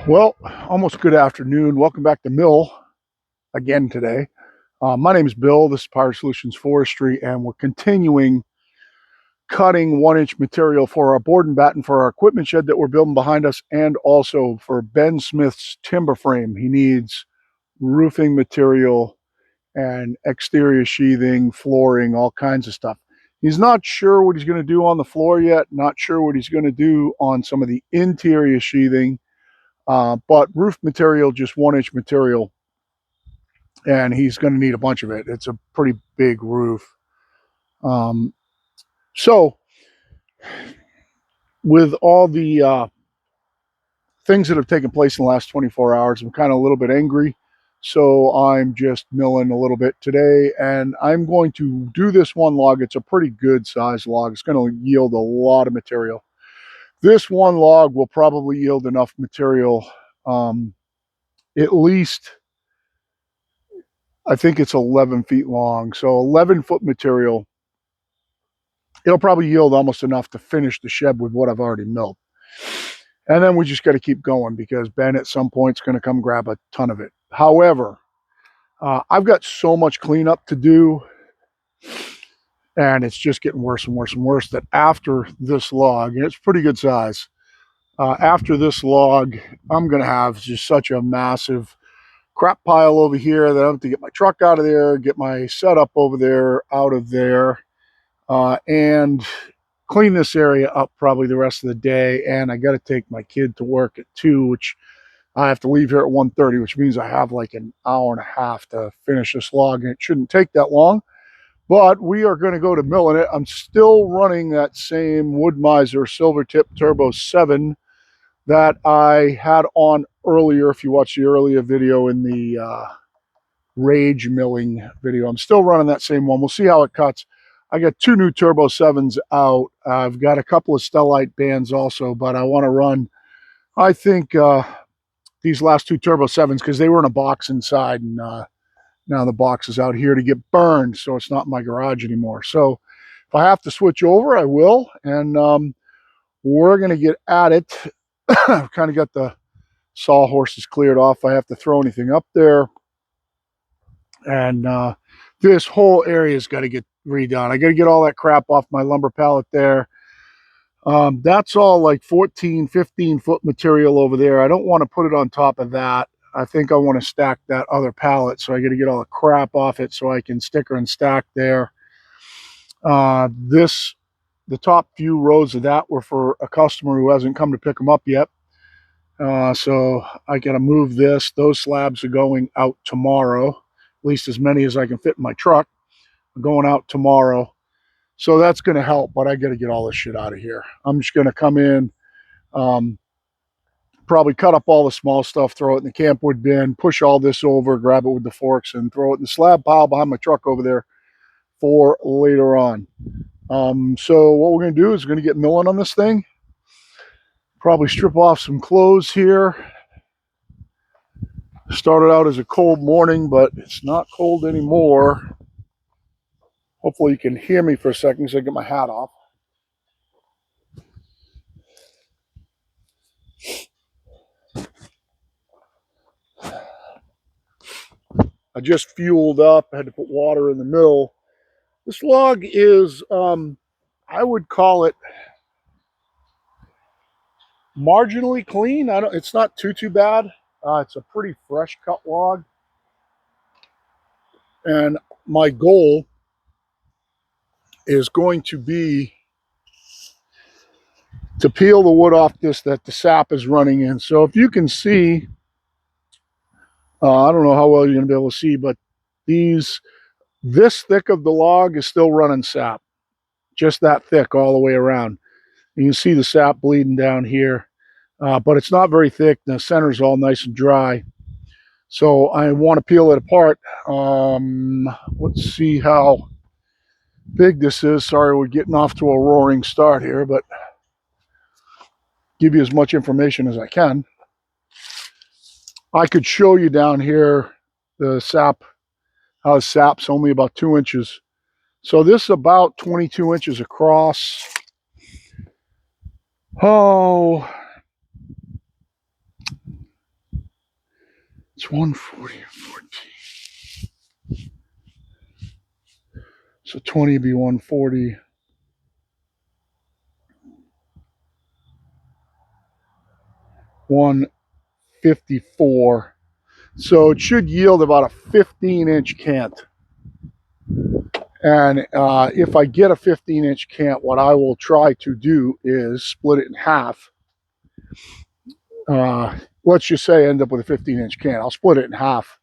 Well, almost good afternoon. Welcome back to Mill again today. My name is Bill. This is Power Solutions Forestry, and we're continuing cutting 1-inch material for our board and batten for our equipment shed that we're building behind us, and also for Ben Smith's timber frame. He needs roofing material and exterior sheathing, flooring, all kinds of stuff. He's not sure what he's going to do on the floor yet, not sure what he's going to do on some of the interior sheathing. But roof material, just 1-inch material, and he's going to need a bunch of it. It's a pretty big roof. So with all the things that have taken place in the last 24 hours, I'm kind of a little bit angry. So I'm just milling a little bit today, and I'm going to do this one log. It's a pretty good size log. It's going to yield a lot of material. This one log will probably yield enough material, at least, I think it's 11 feet long. So 11-foot material. It'll probably yield almost enough to finish the shed with what I've already milled. And then we just got to keep going because Ben at some point is going to come grab a ton of it. However, I've got so much cleanup to do, and it's just getting worse and worse and worse, that after this log, and it's pretty good size, after this log, I'm going to have just such a massive crap pile over here that I have to get my truck out of there, get my setup over there, out of there, and clean this area up probably the rest of the day. And I got to take my kid to work at 2, which I have to leave here at 1:30, which means I have like an hour and a half to finish this log, and it shouldn't take that long. But we are going to go to milling it. I'm still running that same Wood-Mizer Silvertip Turbo 7 that I had on earlier. If you watch the earlier video in the Rage milling video, I'm still running that same one. We'll see how it cuts. I got 2 new Turbo 7s out. I've got a couple of Stellite bands also, but I want to run, I think, these last 2 Turbo 7s because they were in a box inside, and now the box is out here to get burned, so it's not in my garage anymore. So if I have to switch over, I will, and we're going to get at it. I've kind of got the sawhorses cleared off. If I have to throw anything up there, and this whole area's got to get redone. I got to get all that crap off my lumber pallet there. That's all like 14, 15-foot material over there. I don't want to put it on top of that. I think I want to stack that other pallet, so I got to get all the crap off it so I can sticker and stack there. The top few rows of that were for a customer who hasn't come to pick them up yet. So I got to move this. Those slabs are going out tomorrow, at least as many as I can fit in my truck. I'm going out tomorrow. So that's going to help, but I got to get all this shit out of here. I'm just going to come in, probably cut up all the small stuff, throw it in the campwood bin, push all this over, grab it with the forks, and throw it in the slab pile behind my truck over there for later on. So what we're going to do is we're going to get milling on this thing. Probably strip off some clothes here. Started out as a cold morning, but it's not cold anymore. Hopefully you can hear me for a second so I get my hat off. I just fueled up. I had to put water in the mill. This log is, I would call it marginally clean. It's not too bad. It's a pretty fresh cut log. And my goal is going to be to peel the wood off this that the sap is running in. So if you can see, I don't know how well you're going to be able to see, but this thick of the log is still running sap, just that thick all the way around. You can see the sap bleeding down here, but it's not very thick. The center's all nice and dry. So I want to peel it apart. Let's see how big this is. Sorry, we're getting off to a roaring start here, but give you as much information as I can. I could show you down here the sap, how the sap's only about 2 inches. So this is about 22 inches across. Oh, It's 140 and 14. So 20 would be 140. 154. So it should yield about a 15-inch cant. And if I get a 15-inch cant, what I will try to do is split it in half. Let's just say I end up with a 15-inch cant. I'll split it in half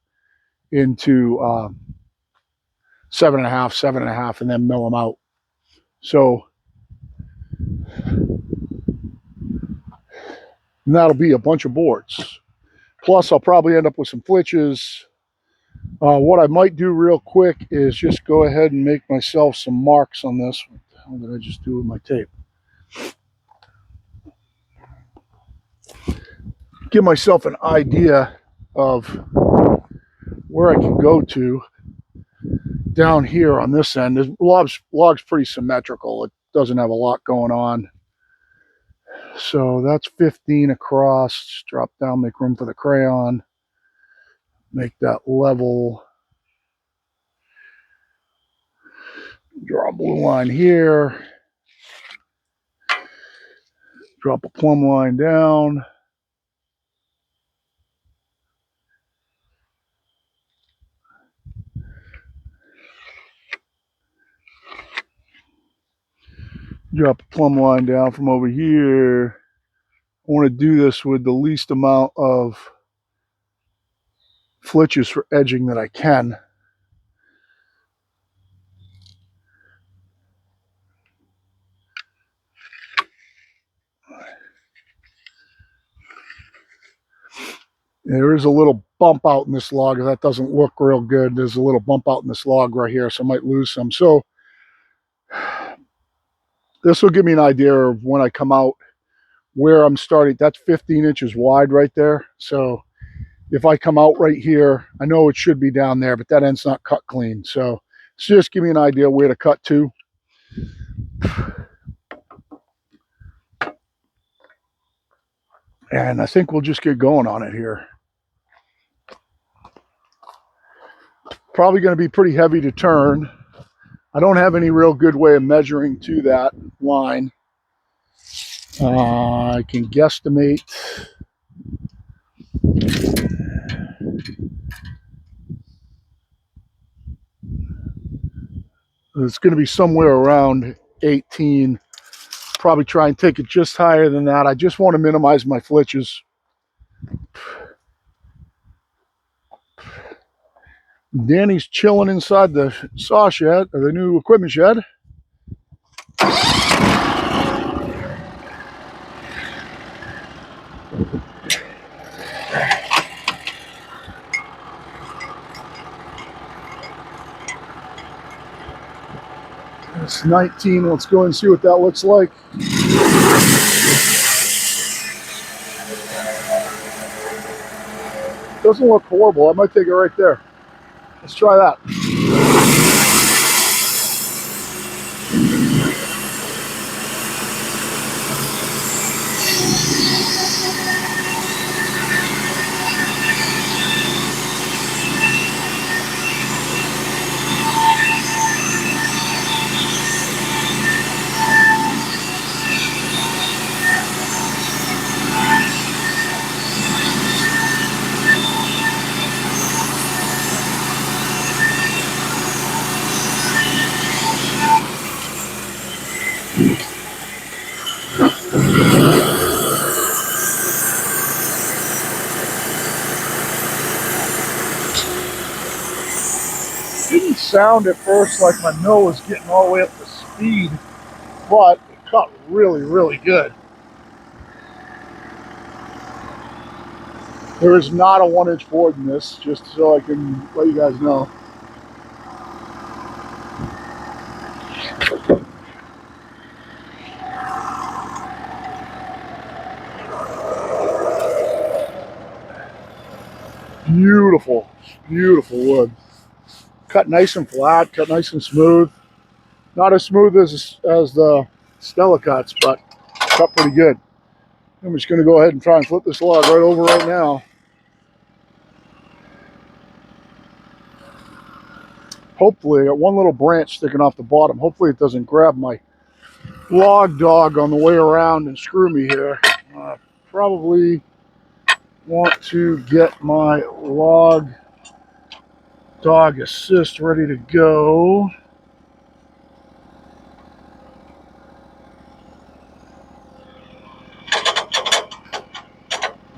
into 7.5, 7.5, and then mill them out. So that'll be a bunch of boards. Plus, I'll probably end up with some flitches. What I might do real quick is just go ahead and make myself some marks on this. What the hell did I just do with my tape? Give myself an idea of where I can go to down here on this end. This log's pretty symmetrical. It doesn't have a lot going on. So that's 15 across. Drop down, make room for the crayon. Make that level. Draw a blue line here. Drop a plumb line down. Drop a plumb line down from over here. I want to do this with the least amount of flitches for edging that I can. There is a little bump out in this log. That doesn't look real good. There's a little bump out in this log right here, so I might lose some. So this will give me an idea of when I come out where I'm starting. That's 15 inches wide right there. So if I come out right here, I know it should be down there, but that end's not cut clean. So it's just give me an idea where to cut to. And I think we'll just get going on it here. Probably going to be pretty heavy to turn. I don't have any real good way of measuring to that line. I can guesstimate. It's going to be somewhere around 18. Probably try and take it just higher than that. I just want to minimize my flitches. Danny's chilling inside the saw shed, or the new equipment shed. It's 19. Let's go and see what that looks like. Doesn't look horrible. I might take it right there. Let's try that. Didn't sound at first like my mill was getting all the way up to speed, but it cut really, really good. There is not a 1-inch board in this, just so I can let you guys know. Beautiful, beautiful wood. Cut nice and flat, cut nice and smooth. Not as smooth as the Stella cuts, but cut pretty good. I'm just going to go ahead and try and flip this log right over right now. Hopefully, I got one little branch sticking off the bottom. Hopefully it doesn't grab my log dog on the way around and screw me here. Probably want to get my log dog assist ready to go.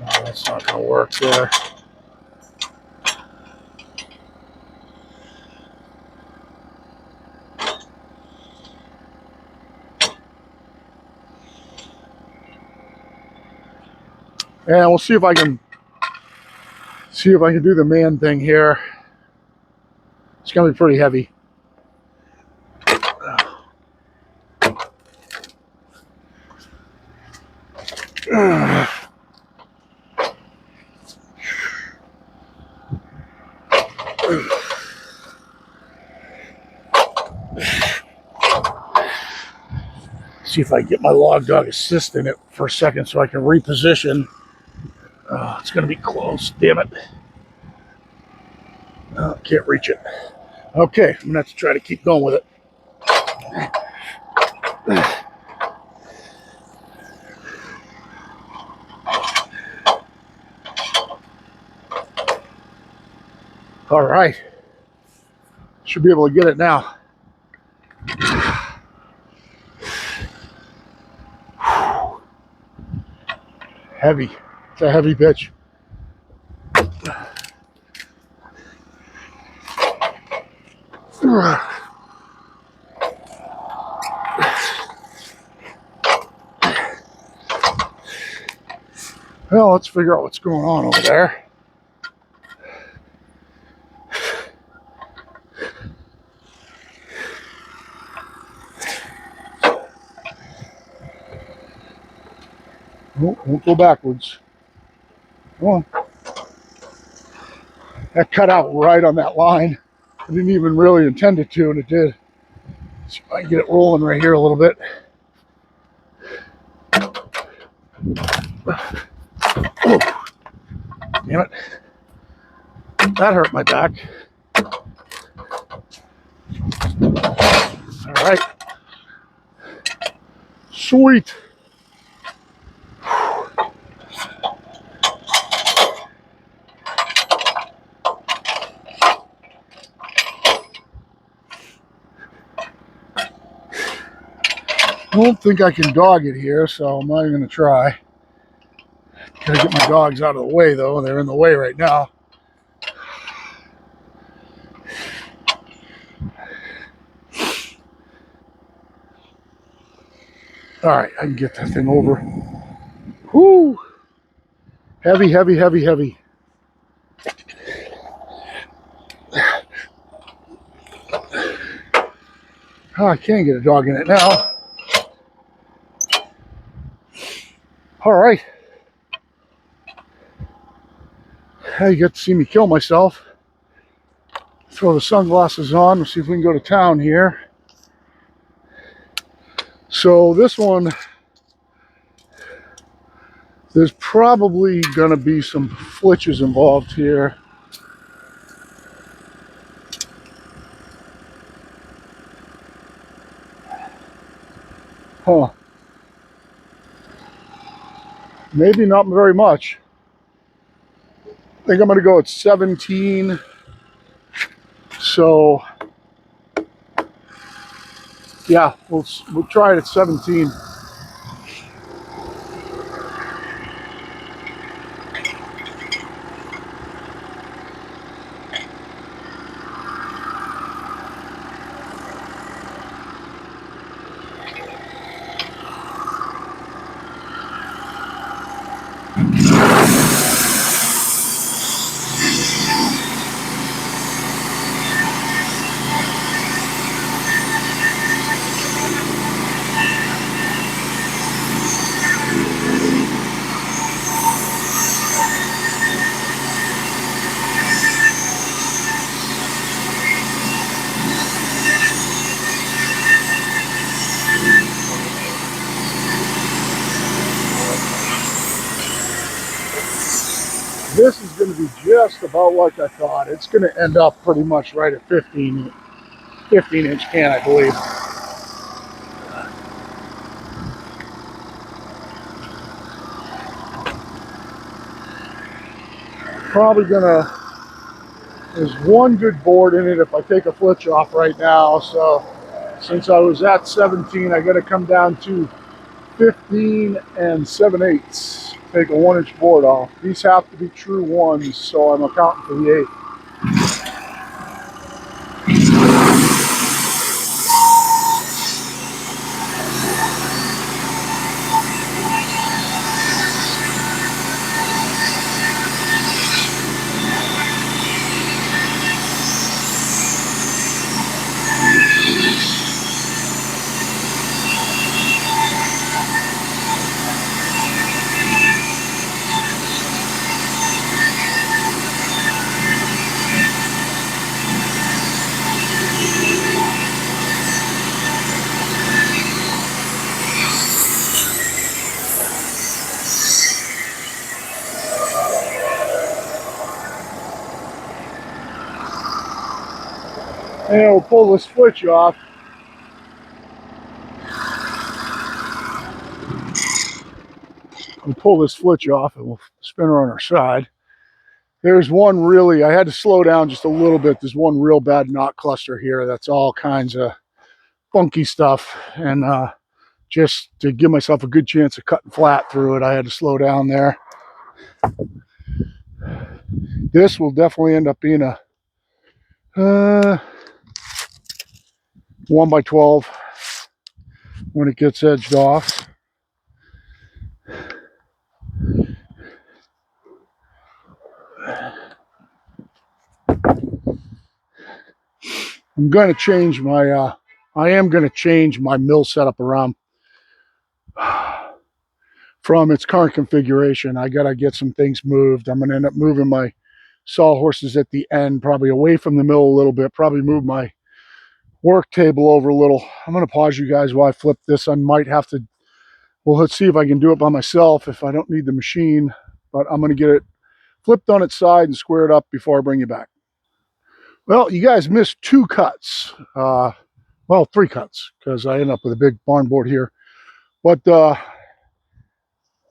Oh, that's not going to work there. And we'll see if I can do the man thing here. It's going to be pretty heavy. See if I can get my log dog assist in it for a second so I can reposition. It's going to be close, damn it. Can't reach it. Okay, I'm going to have to try to keep going with it. All right. Should be able to get it now. Heavy. It's a heavy pitch. Well, let's figure out what's going on over there. Oh, won't go backwards. Come on. That cut out right on that line. I didn't even really intend it to, and it did. See if I can get it rolling right here a little bit. Oh, damn it. That hurt my back. All right. Sweet. I don't think I can dog it here, so I'm not even going to try. Gotta get my dogs out of the way, though. They're in the way right now. All right, I can get that thing over. Whoo! Heavy, heavy, heavy, heavy. Oh, I can't get a dog in it now. All right. You get to see me kill myself. Throw the sunglasses on. Let's see if we can go to town here. So this one, there's probably going to be some flitches involved here. Huh. Maybe not very much. I think I'm going to go at 17. So, yeah, we'll try it at 17. This is going to be just about like I thought. It's going to end up pretty much right at 15. 15-inch can, I believe. Probably gonna, there's one good board in it if I take a flitch off right now. So since I was at 17, I gotta come down to 15 and 7/8. Take a 1-inch board off. These have to be true ones, so I'm accounting for the 8. And we'll pull this switch off. We'll pull this switch off and we'll spin her on our side. There's one really, I had to slow down just a little bit. There's one real bad knot cluster here. That's all kinds of funky stuff. And just to give myself a good chance of cutting flat through it, I had to slow down there. This will definitely end up being a 1x12 when it gets edged off. I'm going to change my, I am going to change my mill setup around from its current configuration. I got to get some things moved. I'm going to end up moving my sawhorses at the end, probably away from the mill a little bit, probably move my work table over a little. I'm going to pause you guys while I flip this. I might have to, well, let's see if I can do it by myself if I don't need the machine, but I'm going to get it flipped on its side and square it up before I bring you back. Well, you guys missed 2 cuts. Well, 3 cuts, because I ended up with a big barn board here. But I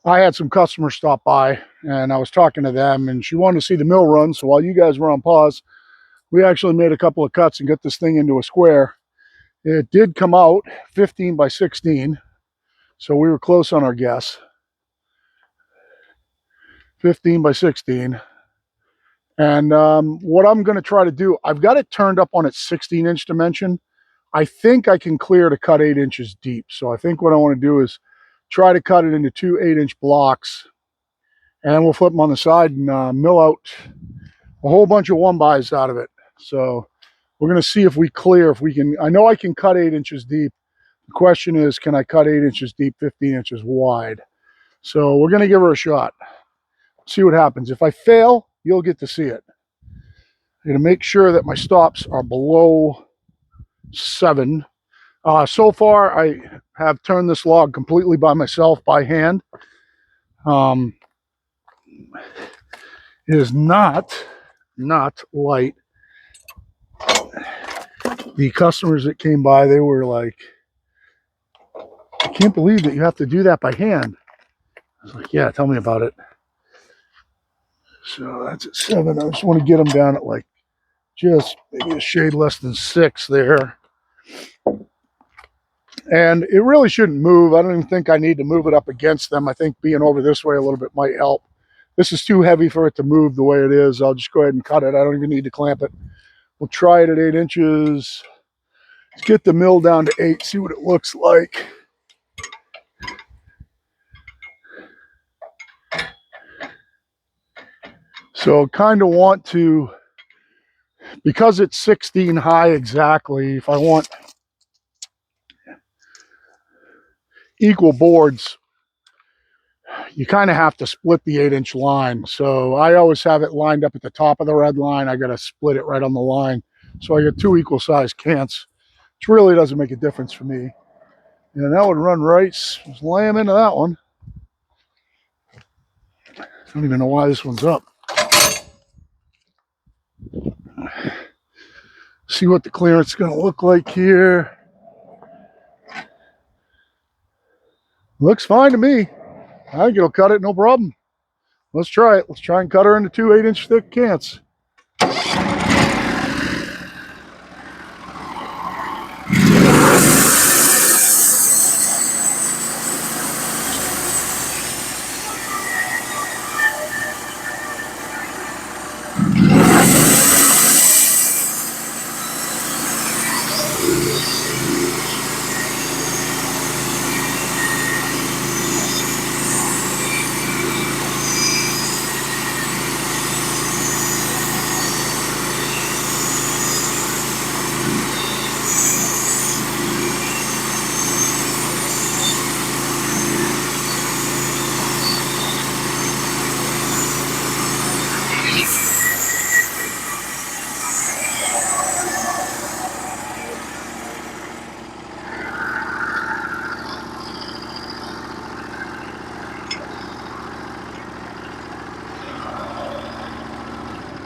had some customers stop by, and I was talking to them, and she wanted to see the mill run. So while you guys were on pause, we actually made a couple of cuts and got this thing into a square. It did come out 15 by 16, so we were close on our guess. 15 by 16. And what I'm going to try to do, I've got it turned up on its 16-inch dimension. I think I can clear to cut 8 inches deep. So I think what I want to do is try to cut it into 2 8-inch blocks, and we'll flip them on the side and mill out a whole bunch of 1-bys out of it. So we're going to see if we clear, if we can. I know I can cut 8 inches deep. The question is, can I cut 8 inches deep, 15 inches wide? So we're going to give her a shot. See what happens. If I fail, you'll get to see it. I'm going to make sure that my stops are below 7. So far, I have turned this log completely by myself, by hand. It is not light. The customers that came by, they were like, I can't believe that you have to do that by hand. I was like, yeah, tell me about it. So that's at 7. I just want to get them down at like just maybe a shade less than 6 there. And it really shouldn't move. I don't even think I need to move it up against them. I think being over this way a little bit might help. This is too heavy for it to move the way it is. I'll just go ahead and cut it. I don't even need to clamp it. We'll try it at 8 inches. Let's get the mill down to 8, see what it looks like. So kind of want to, because it's 16 high exactly, if I want equal boards, you kind of have to split the 8-inch line. So I always have it lined up at the top of the red line. I got to split it right on the line. So I get 2 equal sized cants, which really doesn't make a difference for me. And that would run right, slam into that one. I don't even know why this one's up. See what the clearance is going to look like here. Looks fine to me. I think it'll cut it, no problem. Let's try it. Let's try and cut her into 2 8-inch thick cants.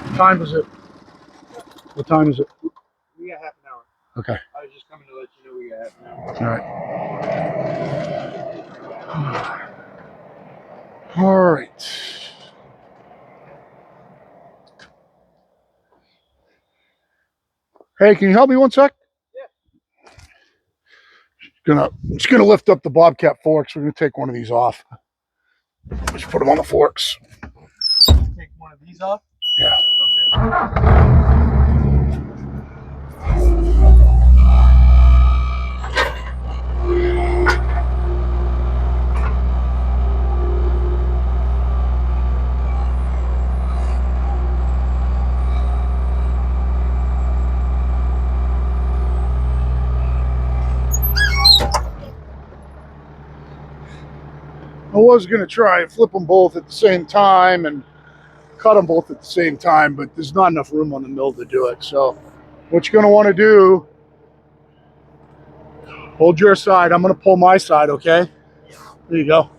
What time is it? What time is it? We got half an hour. Okay. I was just coming to let you know we got half an hour. All right. Hey, can you help me one sec? Yeah. Just gonna lift up the Bobcat forks. We're gonna take one of these off. Just put them on the forks. Take one of these off? Yeah. Okay. I was gonna try and flip them both at the same time and cut them both at the same time, but there's not enough room on the mill to do it. So what you're gonna want to do, hold your side. I'm gonna pull my side, okay? There you go.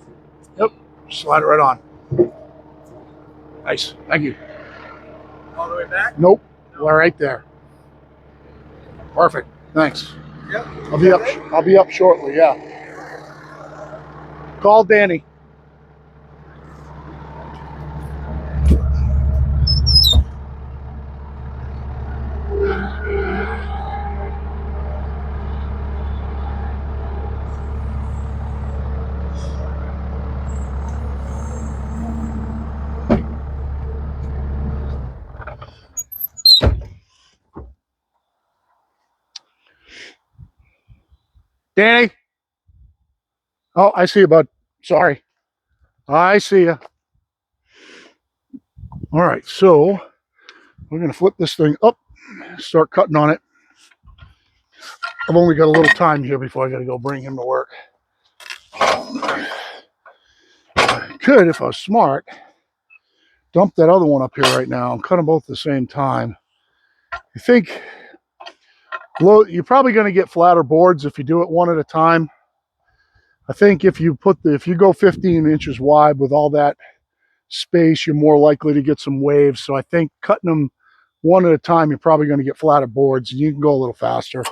Yep. Slide it right on. Nice. Thank you. All the way back? Nope. We're right there. Perfect. Thanks. Yep. I'll be up shortly, yeah. Call Danny. Danny? Oh, I see you, bud. Sorry. I see you. All right, so we're going to flip this thing up, start cutting on it. I've only got a little time here before I got to go bring him to work. I could, if I was smart, dump that other one up here right now and cut them both at the same time. I think you're probably going to get flatter boards if you do it one at a time. I think if you go 15 inches wide with all that space, you're more likely to get some waves. So I think cutting them one at a time, you're probably going to get flatter boards and you can go a little faster.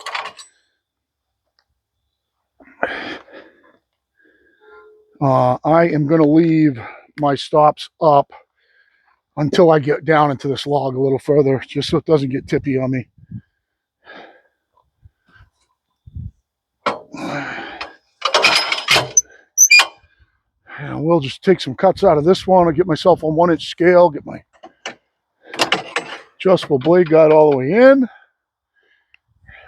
I am going to leave my stops up until I get down into this log a little further, just so it doesn't get tippy on me. And we'll just take some cuts out of this one. I'll get myself on 1-inch scale, get my adjustable blade guide all the way in.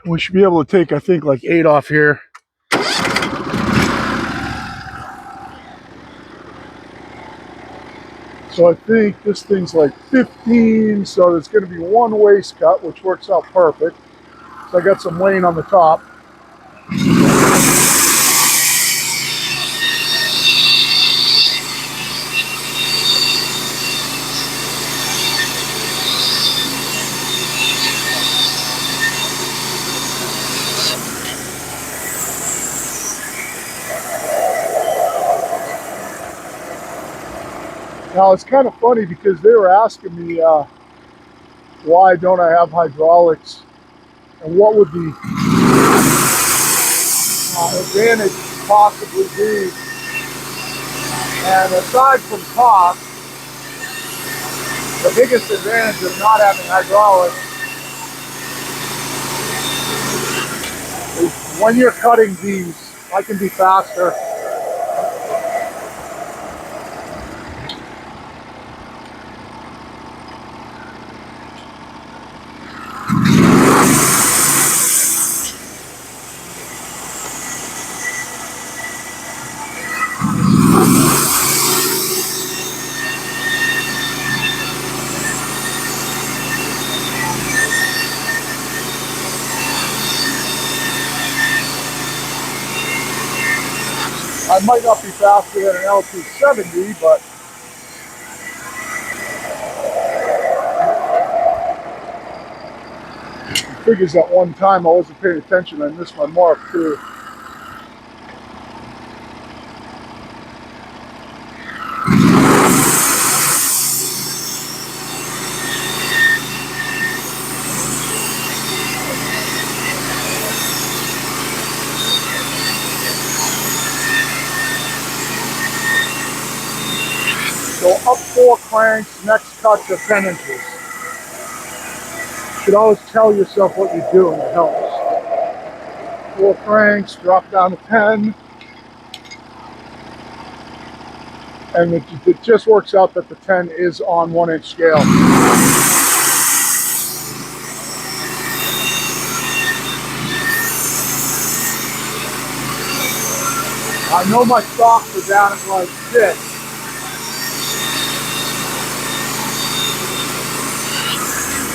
We should be able to take, I think, like 8 off here. So I think this thing's like 15, so there's going to be one waste cut, which works out perfect. So I got some laying on the top. Now it's kind of funny because they were asking me why don't I have hydraulics and what would the advantage possibly be. And aside from cost, the biggest advantage of not having hydraulics is when you're cutting these, I can be faster. I might not be faster than an L270, but figures at one time I wasn't paying attention. I missed my mark too. So up 4 cranks, next cut to 10 inches. You should always tell yourself what you're doing, it helps. 4 cranks, drop down to 10. And it just works out that the 10 is on 1-inch scale. I know my stocks are down at like 6.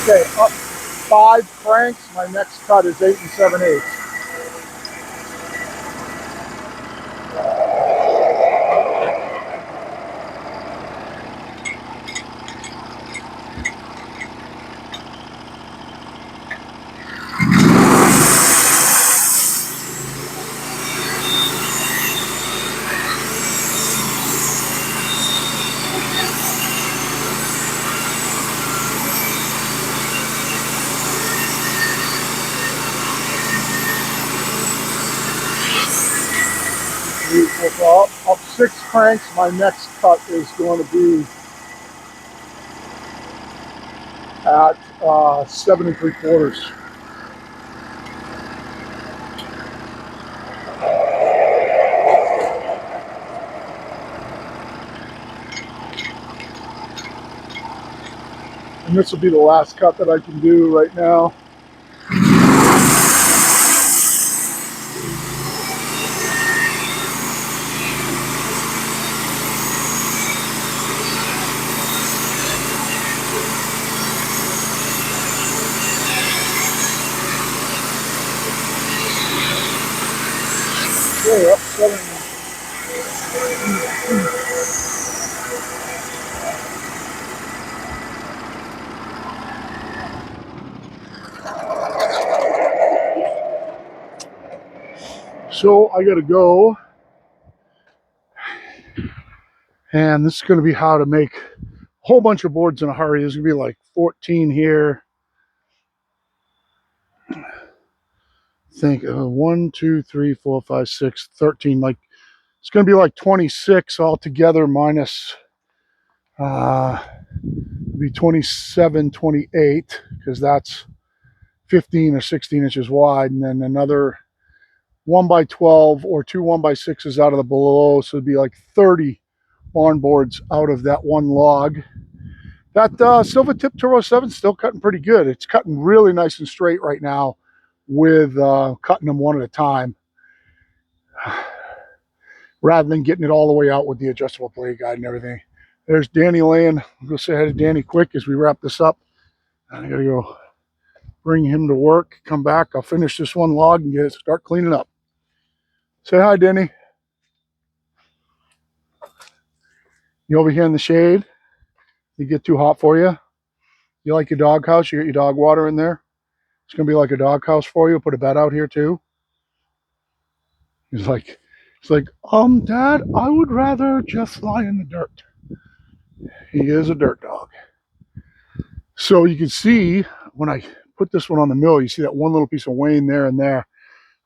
Okay, up 5 cranks, my next cut is 8 7/8. Up 6 cranks, my next cut is going to be at 7 3/4. And this will be the last cut that I can do right now. Okay, up 7. So I gotta go, and this is gonna be how to make a whole bunch of boards in a hurry. There's gonna be like 14 here. I think 1, 2, 3, 4, 5, 6, 13. Like it's gonna be like 26 altogether minus be 27, 28, because that's 15 or 16 inches wide, and then another 1x12 or 2 1x6s out of the below, so it'd be like 30 barn boards out of that one log. That Silvertip Turbo 7 is still cutting pretty good. It's cutting really nice and straight right now with cutting them one at a time, rather than getting it all the way out with the adjustable blade guide and everything. There's Danny laying. I'll go say hi to Danny quick as we wrap this up. I gotta go bring him to work, come back. I'll finish this one log and start cleaning up. Say hi, Danny. You over here in the shade? You get too hot for you? You like your dog house? You got your dog water in there? It's gonna be like a dog house for you. Put a bed out here too. He's like, Dad, I would rather just lie in the dirt. He is a dirt dog. So you can see when I put this one on the mill, you see that one little piece of wane there and there.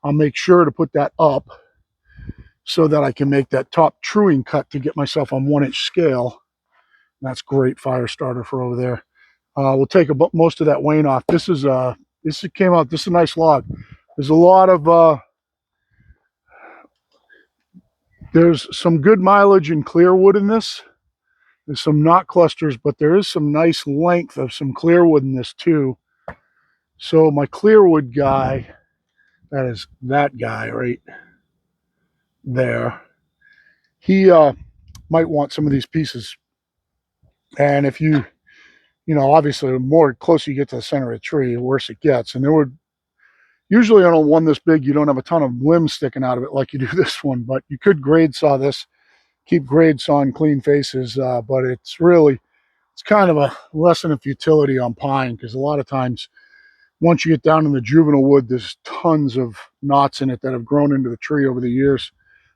I'll make sure to put that up so that I can make that top truing cut to get myself on 1-inch scale. That's great fire starter for over there. We'll take most of that wane off. This is a nice log. There's a lot of there's some good mileage in clear wood in this. There's some knot clusters, but there is some nice length of some clear wood in this too. So my clear wood guy, that is that guy right there, he might want some of these pieces. And if you obviously the more closer you get to the center of the tree, the worse it gets. And there would usually on a one this big, you don't have a ton of limbs sticking out of it like you do this one, but you could grade saw this, keep grade sawing clean faces, but it's kind of a lesson of futility on pine, because a lot of times once you get down in the juvenile wood, there's tons of knots in it that have grown into the tree over the years.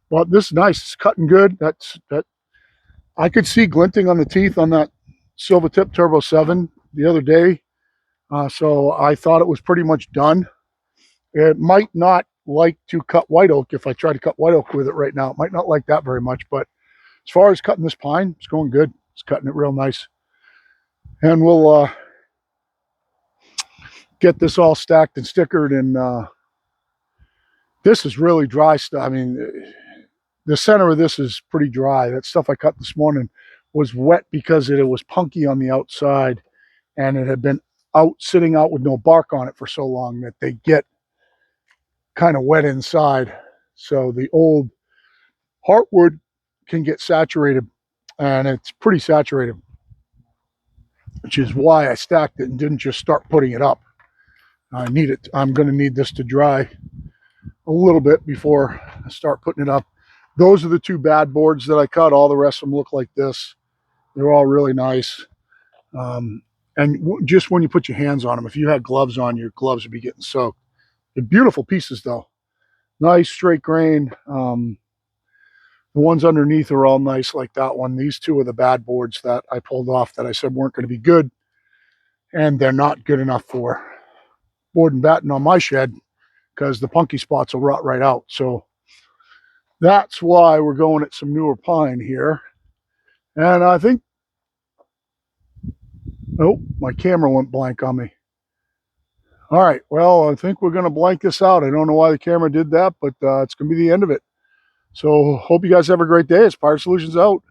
But this is nice. It's cutting good. That I could see glinting on the teeth on that Silvertip Turbo 7 the other day. So I thought it was pretty much done. It might not like to cut white oak if I try to cut white oak with it right now. It might not like that very much, but as far as cutting this pine, it's going good. It's cutting it real nice. And we'll get this all stacked and stickered. And this is really dry stuff. I mean, the center of this is pretty dry. That stuff I cut this morning was wet because it was punky on the outside, and it had been sitting out with no bark on it for so long that they get kind of wet inside. So the old heartwood can get saturated, and it's pretty saturated, which is why I stacked it and didn't just start putting it up. I need it. I'm going to need this to dry a little bit before I start putting it up. Those are the two bad boards that I cut. All the rest of them look like this. They're all really nice. And just when you put your hands on them, if you had gloves on, your gloves would be getting soaked. They're beautiful pieces though. Nice straight grain. The ones underneath are all nice like that one. These two are the bad boards that I pulled off that I said weren't going to be good. And they're not good enough for board and batten on my shed because the punky spots will rot right out. So that's why we're going at some newer pine here. And I think, oh, my camera went blank on me. All right, well, I think we're going to blank this out. I don't know why the camera did that, but it's going to be the end of it. So hope you guys have a great day. It's Pirate Solutions out.